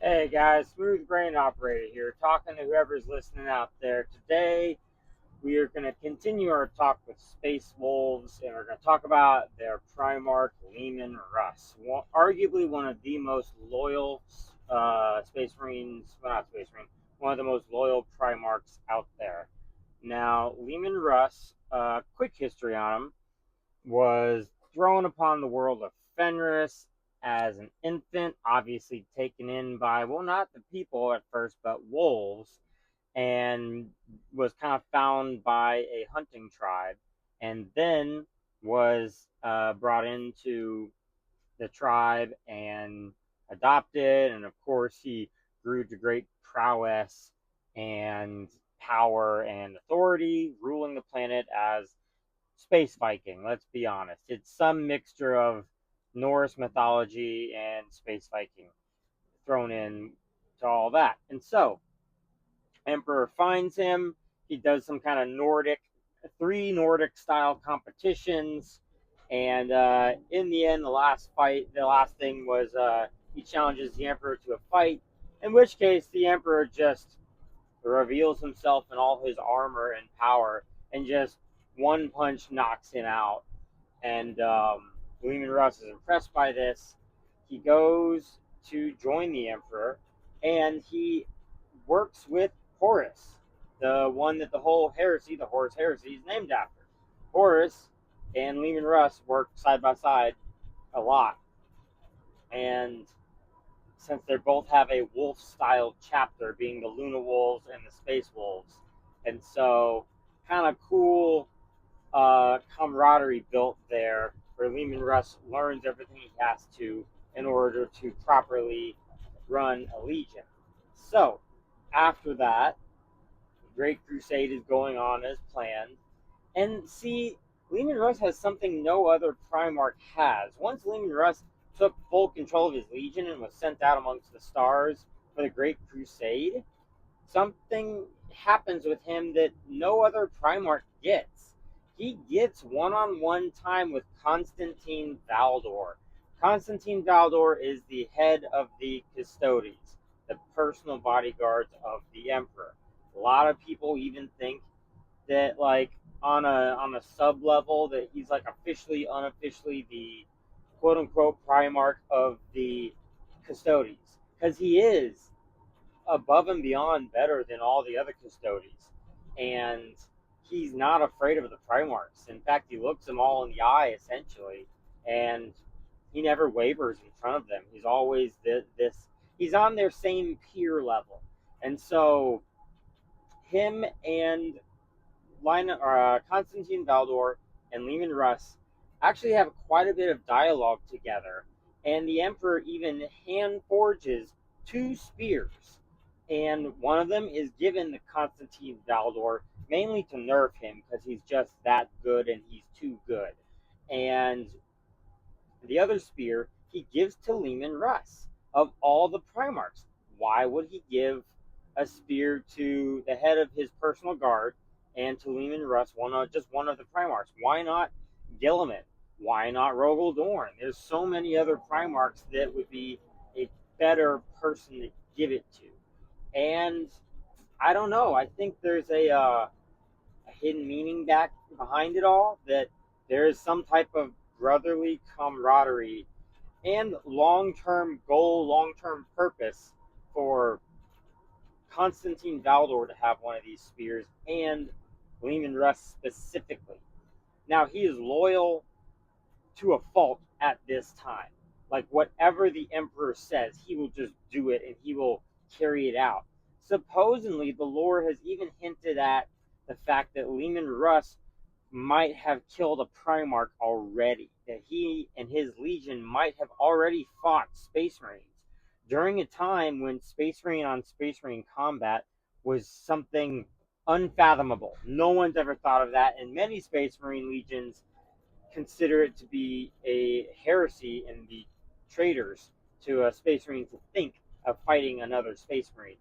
Hey guys, Smooth Brain Operator here, talking to whoever's listening out there. Today, we are going to continue our talk with Space Wolves, and we're going to talk about their Primarch, Leman Russ. Arguably one of the most loyal Space Marines, well, not Space Marine, one of the most loyal Primarchs out there. Now, Leman Russ, quick history on him, was thrown upon the world of Fenris as an infant, obviously taken in by, well, not the people at first, but wolves, and was kind of found by a hunting tribe, and then was brought into the tribe and adopted. And of course, he grew to great prowess and power and authority, ruling the planet as space Viking. Let's be honest. It's some mixture of Norse mythology and space Viking thrown in to all that. And so, Emperor finds him. He does some kind of three Nordic style competitions. And in the end, the last thing was he challenges the Emperor to a fight, in which case the Emperor just reveals himself in all his armor and power and just one punch knocks him out. And Leman Russ is impressed by this. He goes to join the Emperor, and he works with Horus, the one that the Horus Heresy, is named after. Horus and Leman Russ work side by side a lot, and since they both have a wolf-style chapter, being the Luna Wolves and the Space Wolves, and so kind of cool camaraderie built there, where Leman Russ learns everything he has to in order to properly run a legion. So, after that, the Great Crusade is going on as planned. And see, Leman Russ has something no other Primarch has. Once Leman Russ took full control of his legion and was sent out amongst the stars for the Great Crusade, something happens with him that no other Primarch gets. He gets one-on-one time with Constantine Valdor. Constantine Valdor is the head of the Custodes, the personal bodyguards of the Emperor. A lot of people even think that, like, on a sub level, that he's like officially, unofficially the quote unquote Primarch of the Custodes, because he is above and beyond better than all the other Custodes. And he's not afraid of the Primarchs. In fact, he looks them all in the eye, essentially, and he never wavers in front of them. He's always he's on their same peer level. And so, him and Constantine Valdor and Leman Russ actually have quite a bit of dialogue together, and the Emperor even hand forges two spears, and one of them is given to Constantine Valdor mainly to nerf him because he's just that good and he's too good, and the other spear he gives to Leman Russ. Of all the Primarchs, why would he give a spear to the head of his personal guard and to Leman Russ, just one of the Primarchs? Why not Gilliman? Why not Rogel Dorn? There's so many other Primarchs that would be a better person to give it to. And I don't know. I think there's a hidden meaning back behind it all, that there is some type of brotherly camaraderie and long-term goal, long-term purpose for Constantine Valdor to have one of these spears, and Leman Russ specifically. Now, he is loyal to a fault at this time. Like, whatever the Emperor says, he will just do it and he will carry it out. Supposedly, the lore has even hinted at the fact that Leman Russ might have killed a Primarch already, that he and his legion might have already fought Space Marines during a time when Space Marine on Space Marine combat was something unfathomable. No one's ever thought of that, and many Space Marine legions consider it to be a heresy in the traders to a Space Marine to think of fighting another Space Marine.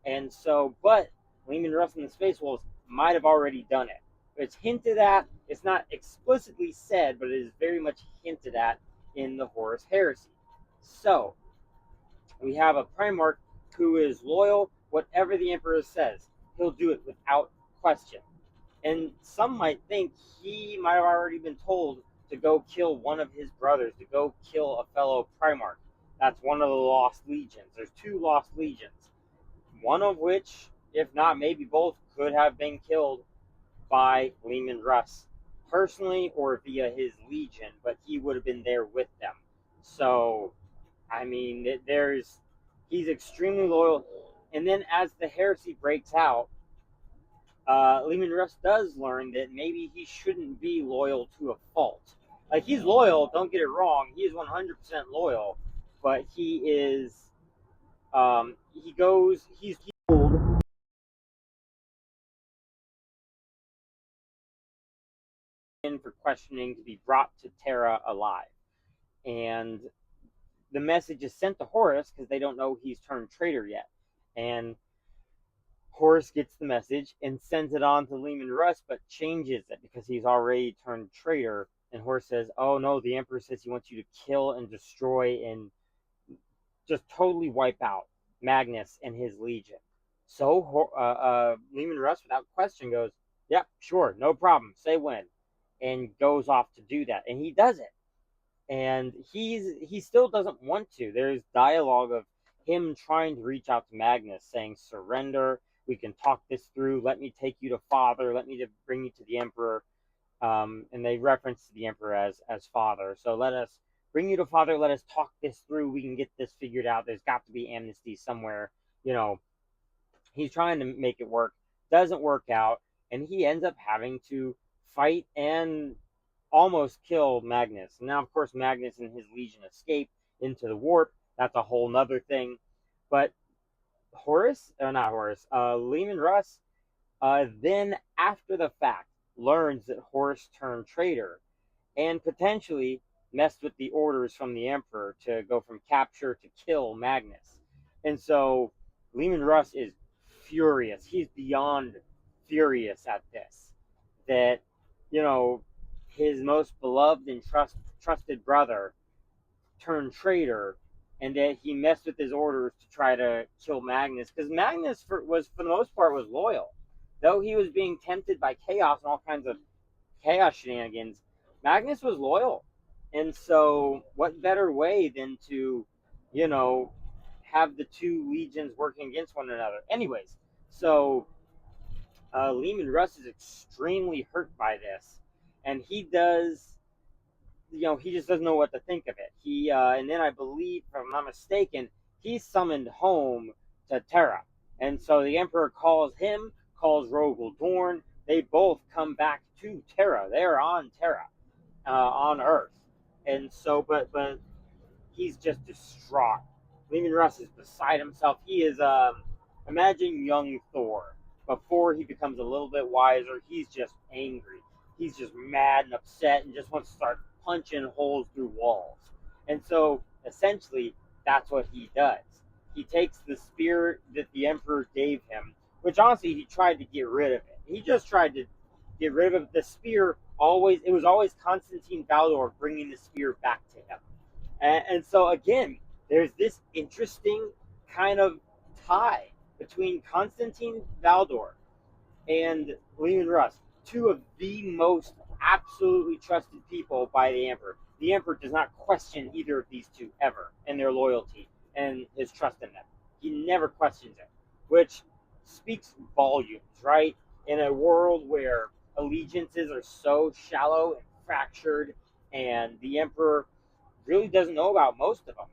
And so, but Leman Russ and the Space Wolves might have already done it. It's hinted at, it's not explicitly said, but it is very much hinted at in the Horus Heresy. So, we have a Primarch who is loyal. Whatever the Emperor says, he'll do it without question. And some might think he might have already been told to go kill one of his brothers, to go kill a fellow Primarch. That's one of the Lost Legions. There's two Lost Legions, one of which, if not maybe both, could have been killed by Leman Russ personally or via his legion, but he would have been there with them. So, I mean, he's extremely loyal. And then as the heresy breaks out, Leman Russ does learn that maybe he shouldn't be loyal to a fault. Like, he's loyal, don't get it wrong, he is 100% loyal, but he's told for questioning to be brought to Terra alive. And the message is sent to Horus because they don't know he's turned traitor yet. And Horus gets the message and sends it on to Leman Russ, but changes it because he's already turned traitor. And Horus says, "Oh no, the Emperor says he wants you to kill and destroy and just totally wipe out Magnus and his legion." So Leman Russ, without question, goes, "Yep, sure, no problem. Say when," and goes off to do that, and he does it. And he still doesn't want to. There's dialogue of him trying to reach out to Magnus, saying, "Surrender. We can talk this through. Let me take you to Father. Let me bring you to the Emperor." And they reference the Emperor as Father. So let us bring you to Father. Let us talk this through. We can get this figured out. There's got to be amnesty somewhere. He's trying to make it work. Doesn't work out, and he ends up having to fight and almost kill Magnus. Now, of course, Magnus and his legion escape into the warp. That's a whole nother thing. But Leman Russ, then after the fact, learns that Horus turned traitor and potentially messed with the orders from the Emperor to go from capture to kill Magnus. And so Leman Russ is furious. He's beyond furious at this. That, you know, his most beloved and trusted brother turned traitor, and that he messed with his orders to try to kill Magnus. Because Magnus, for the most part, was loyal. Though he was being tempted by chaos and all kinds of chaos shenanigans, Magnus was loyal. And so, what better way than to, you know, have the two legions working against one another? Anyways, so Leman Russ is extremely hurt by this, and he just doesn't know what to think of it. And then I believe, if I'm not mistaken, he's summoned home to Terra, and so the Emperor calls Rogel Dorn. They both come back to Terra. They're on Terra, on Earth, and so, but he's just distraught. Leman Russ is beside himself. He is, imagine young Thor. Before he becomes a little bit wiser, he's just angry. He's just mad and upset and just wants to start punching holes through walls. And so, essentially, that's what he does. He takes the spear that the Emperor gave him, which honestly, he tried to get rid of it. He just tried to get rid of it. The spear it was always Constantine Valdor bringing the spear back to him. And so again, there's this interesting kind of tie between Constantine Valdor and Leman Russ, two of the most absolutely trusted people by the Emperor. The Emperor does not question either of these two ever and their loyalty and his trust in them. He never questions it, which speaks volumes, right? In a world where allegiances are so shallow and fractured, and the Emperor really doesn't know about most of them.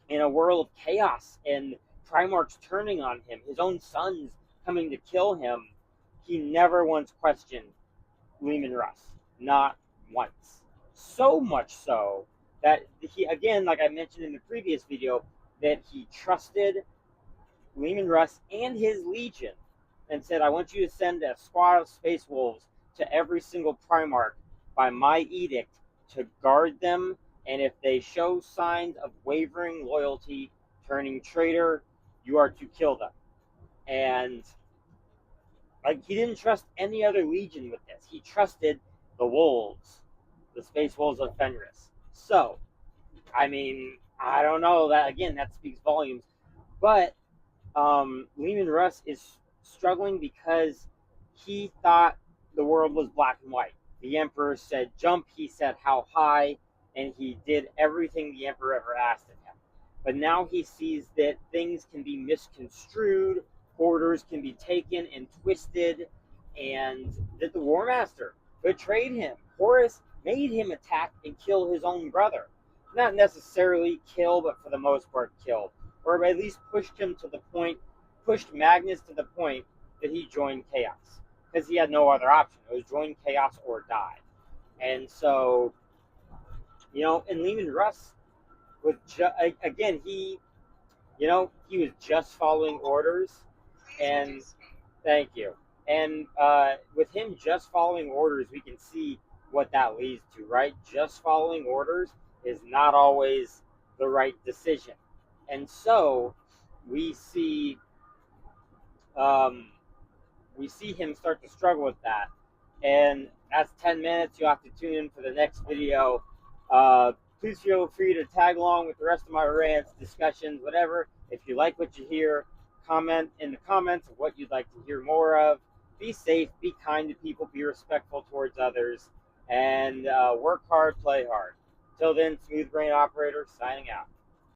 In a world of chaos and Primarchs turning on him, his own sons coming to kill him, he never once questioned Leman Russ. Not once. So much so that he, again, like I mentioned in the previous video, that he trusted Leman Russ and his legion and said, "I want you to send a squad of Space Wolves to every single Primarch by my edict to guard them, and if they show signs of wavering loyalty, turning traitor, you are to kill them." And like, he didn't trust any other legion with this. He trusted the Wolves, the Space Wolves of Fenris. So, I mean, I don't know, that again, that speaks volumes. But Leman Russ is struggling because he thought the world was black and white. The emperor said jump, he said how high, and he did everything the emperor ever asked of him. But now he sees that things can be misconstrued, orders can be taken and twisted, and that the war master betrayed him. Horus made him attack and kill his own brother. Not necessarily kill, but for the most part killed, or at least pushed Magnus to the point that he joined Chaos, because he had no other option. It was join Chaos or die. And so, and Leman Russ was again, he was just following orders, and thank you. And with him just following orders, we can see what that leads to, right? Just following orders is not always the right decision. And so we see um, him start to struggle with that. And that's 10 minutes. You'll have to tune in for the next video. Please feel free to tag along with the rest of my rants, discussions, whatever. If you like what you hear, comment in the comments of what you'd like to hear more of. Be safe, be kind to people, be respectful towards others, and work hard, play hard. Till then, Smooth Brain Operator signing out.